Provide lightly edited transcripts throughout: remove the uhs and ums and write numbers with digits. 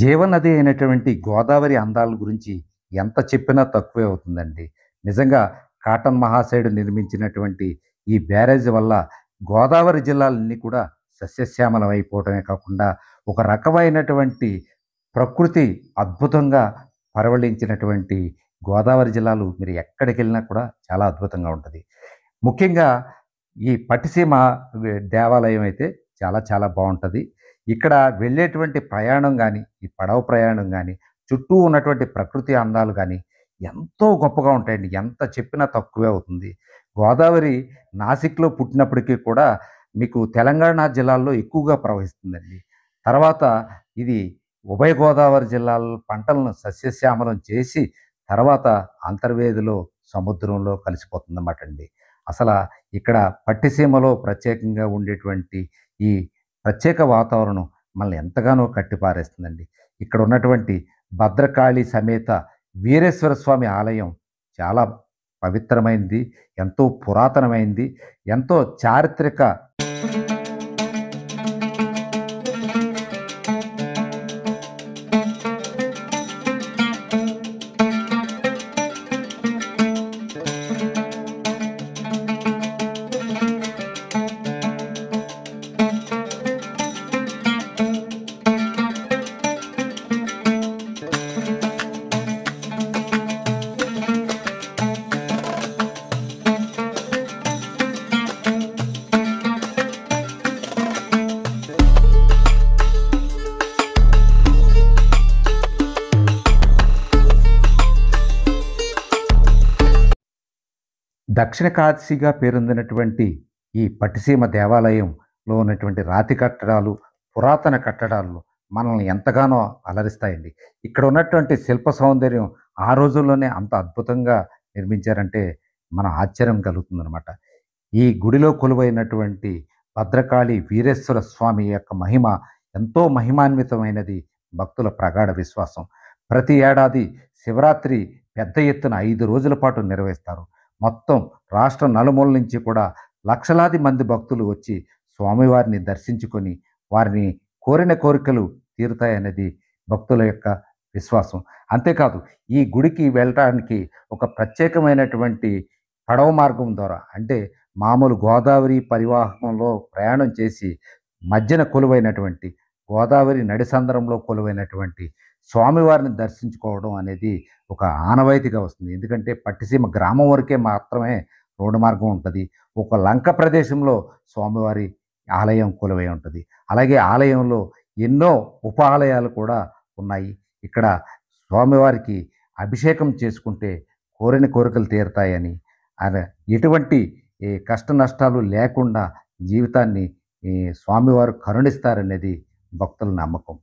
జీవనది అయినటువంటి గోదావరి అందాల గురించి ఎంత చెప్పినా తక్కువే అవుతుందండి. నిజంగా కాటన్ మహాశయుడు నిర్మించినటువంటి ఈ బ్యారేజ్ వల్ల గోదావరి జిల్లాలన్నీ కూడా సస్యశ్యామలం అయిపోవటమే కాకుండా, ఒక రకమైనటువంటి ప్రకృతి అద్భుతంగా పరవళించినటువంటి గోదావరి జిల్లాలు మీరు ఎక్కడికెళ్ళినా కూడా చాలా అద్భుతంగా ఉంటది. ముఖ్యంగా ఈ పట్టిసీమ దేవాలయం అయితే చాలా చాలా బావుంటది. ఇక్కడ వెళ్ళేటువంటి ప్రయాణం గాని, ఈ పడవ ప్రయాణం గాని, చుట్టూ ఉన్నటువంటి ప్రకృతి అందాలు గాని, ఎంతో గొప్పగా ఉంటాయండి. ఎంత చెప్పినా తక్కువే అవుతుంది. గోదావరి నాసిక్‌లో పుట్టినప్పటికీ కూడా మీకు తెలంగాణ జిల్లాల్లో ఎక్కువగా ప్రవహిస్తుందండి. తర్వాత ఇది ఉభయ గోదావరి జిల్లాల పంటలను సస్యశ్యామలం చేసి, తర్వాత అంతర్వేదిలో సముద్రంలో కలిసిపోతుందన్నమాటండి. అసల ఇక్కడ పట్టిసీమలో ప్రత్యేకంగా ఉండేటువంటి ఈ ప్రత్యేక వాతావరణం మనల్ని ఎంతగానో కట్టిపారేస్తుందండి. ఇక్కడ ఉన్నటువంటి భద్రకాళి సమేత వీరేశ్వర స్వామి ఆలయం చాలా పవిత్రమైనది, ఎంతో పురాతనమైంది, ఎంతో చారిత్రక. దక్షిణ కాశీగా పేరొందినటువంటి ఈ పట్టిసీమ దేవాలయంలో ఉన్నటువంటి రాతి కట్టడాలు, పురాతన కట్టడాలు మనల్ని ఎంతగానో అలరిస్తాయండి. ఇక్కడ ఉన్నటువంటి శిల్ప సౌందర్యం ఆ రోజుల్లోనే అంత అద్భుతంగా నిర్మించారంటే మన ఆశ్చర్యం కలుగుతుందనమాట. ఈ గుడిలో కొలువైనటువంటి భద్రకాళి వీరేశ్వర స్వామి యొక్క మహిమ ఎంతో మహిమాన్వితమైనది, భక్తుల ప్రగాఢ విశ్వాసం. ప్రతి ఏడాది శివరాత్రి పెద్ద ఎత్తున 5 రోజుల పాటు నిర్వహిస్తారు. మొత్తం రాష్ట్ర నలుమూలల నుంచి కూడా లక్షలాది మంది భక్తులు వచ్చి స్వామివారిని దర్శించుకొని, వారిని కోరిన కోరికలు తీరుతాయనేది భక్తుల యొక్క విశ్వాసం. అంతేకాదు, ఈ గుడికి వెళ్ళటానికి ఒక ప్రత్యేకమైనటువంటి పడవ మార్గం ద్వారా, అంటే మామూలు గోదావరి పరివాహకంలో ప్రయాణం చేసి మధ్యన కొలువైనటువంటి గోదావరి నడిసంద్రంలో కొలువైనటువంటి స్వామివారిని దర్శించుకోవడం అనేది ఒక ఆనవాయితీగా వస్తుంది. ఎందుకంటే పట్టిసీమ గ్రామం వరకే మాత్రమే రోడ్డు మార్గం ఉంటది. ఒక లంక ప్రదేశంలో స్వామివారి ఆలయం కొలువై ఉంటది. అలాగే ఆలయంలో ఎన్నో ఉప ఆలయాలు కూడా ఉన్నాయి. ఇక్కడ స్వామివారికి అభిషేకం చేసుకుంటే కోరిన కోరికలు తీరుతాయని, అదే ఎటువంటి కష్ట నష్టాలు లేకుండా జీవితాన్ని స్వామివారు కరుణిస్తారనేది భక్తుల నమ్మకం.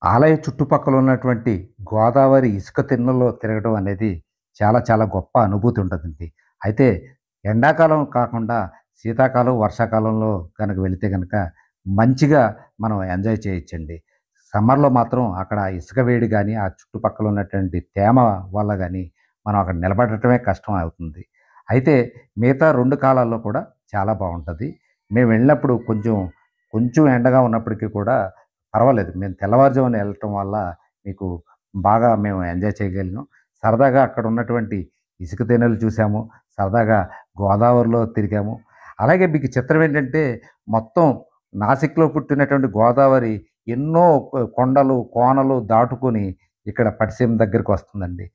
ఆలయ చుట్టుపక్కల ఉన్నటువంటి గోదావరి ఇసుక తిన్నెలో తిరగడం అనేది చాలా చాలా గొప్ప అనుభూతి ఉంటదండి. అయితే ఎండాకాలం కాకుండా శీతాకాలం, వర్షాకాలంలో గనక వెళితే గనక మంచిగా మనం ఎంజాయ్ చేయొచ్చండి. సమ్మర్‌లో మాత్రం అక్కడ ఇసుక వేడి గాని, ఆ చుట్టుపక్కల ఉన్నటువంటి తేమ వల్ల గాని మనం అక్కడ నిలబడటమే కష్టం అవుతుంది. అయితే మిగతా 2 కాలాల్లో కూడా చాలా బావుంటది. మేము వెళ్ళినప్పుడు కొంచెం, కొంచెం ఎండగా ఉన్నప్పటికీ కూడా పర్వాలేదు. మేము తెల్లవారుజామున వెళ్ళటం వల్ల మీకు బాగా మేము ఎంజాయ్ చేయగలిగాం. సరదాగా అక్కడ ఉన్నటువంటి ఇసుక తినెలు చూసాము. సరదాగా గోదావరిలో తిరిగాము. అలాగే మీకు చిత్రం ఏంటంటే, మొత్తం నాసిక్‌లో పుట్టినటువంటి గోదావరి ఎన్నో కొండలు, కోనలు దాటుకొని ఇక్కడ పట్టిసీమ దగ్గరికి వస్తుందండి.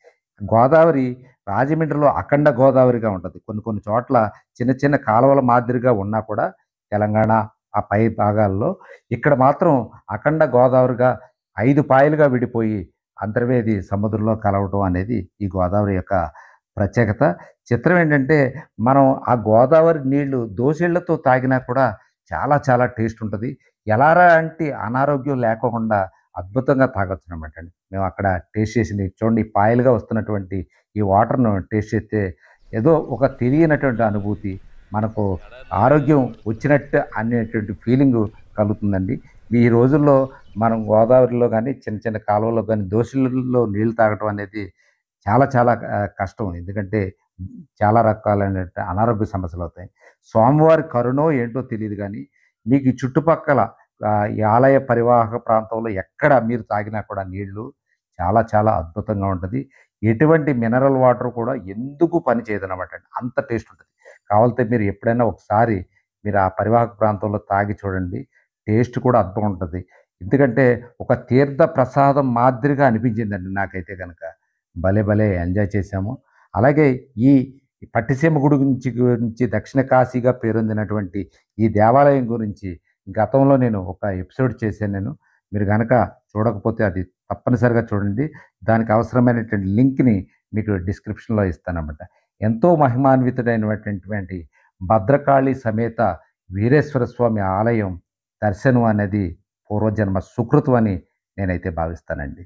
గోదావరి రాజమండ్రిలో అఖండ గోదావరిగా ఉంటది. కొన్ని కొన్ని చోట్ల చిన్న చిన్న కాలువల మాదిరిగా ఉన్నా కూడా తెలంగాణ ఆ పై భాగాల్లో ఇక్కడ మాత్రం అఖండ గోదావరిగా 5 పాయలుగా విడిపోయి అంతర్వేది సముద్రంలో కలవటం అనేది ఈ గోదావరి యొక్క ప్రత్యేకత. చిత్రం ఏంటంటే మనం ఆ గోదావరి నీళ్లు దోసెళ్ళతో తాగినా కూడా చాలా చాలా టేస్ట్ ఉంటది. ఎలాంటి అనారోగ్యం లేకోకుండా అద్భుతంగా తాగొచ్చనమాటండి. మేము అక్కడ టేస్ట్ చేసింది చూడండి. ఈ పాయలుగా వస్తున్నటువంటి ఈ వాటర్‌ను టేస్ట్ చేస్తే ఏదో ఒక తెలియనటువంటి అనుభూతి, మనకు ఆరోగ్యం వచ్చినట్టు అనేటువంటి ఫీలింగు కలుగుతుందండి. ఈ రోజుల్లో మనం గోదావరిలో గానీ, చిన్న చిన్న కాలువల్లో గానీ, దోసిళ్ళలో నీళ్ళు తాగటం అనేది చాలా చాలా కష్టం. ఎందుకంటే చాలా రకాలైనటువంటి అనారోగ్య సమస్యలవుతాయి. స్వామివారి కరుణో ఏంటో తెలీదు గానీ, మీకు ఈ చుట్టుపక్కల ఈ ఆలయ పరివాహక ప్రాంతంలో ఎక్కడ మీరు తాగినా కూడా నీళ్ళు చాలా చాలా అద్భుతంగా ఉంటది. ఎటువంటి మినరల్ వాటర్ కూడా ఎందుకు పని చేయదనమాటండి. అంత టేస్ట్ ఉంటది. కావాలితే మీరు ఎప్పుడైనా ఒకసారి మీరు ఆ పరివాహక ప్రాంతంలో తాగి చూడండి. టేస్ట్ కూడా అద్భుతంగా ఉంటది. ఎందుకంటే ఒక తీర్థ ప్రసాదం మాదిరిగా అనిపించిందండి నాకైతే గనక. భలే! భలే! ఎంజాయ్ చేశాము. అలాగే ఈ పట్టిసీమ గురించి దక్షిణ కాశీగా పేరొందినటువంటి ఈ దేవాలయం గురించి గతంలో నేను ఒక ఎపిసోడ్ చేశాను నేను. మీరు గనక చూడకపోతే అది తప్పనిసరిగా చూడండి. దానికి అవసరమైనటువంటి లింక్‌ని మీకు డిస్క్రిప్షన్‌లో ఇస్తానన్నమాట. ఎంతో మహిమాన్వితుడైనటువంటి భద్రకాళి సమేత వీరేశ్వర స్వామి ఆలయం దర్శనం అనేది పూర్వజన్మ సుకృతం అని నేనైతే భావిస్తానండి.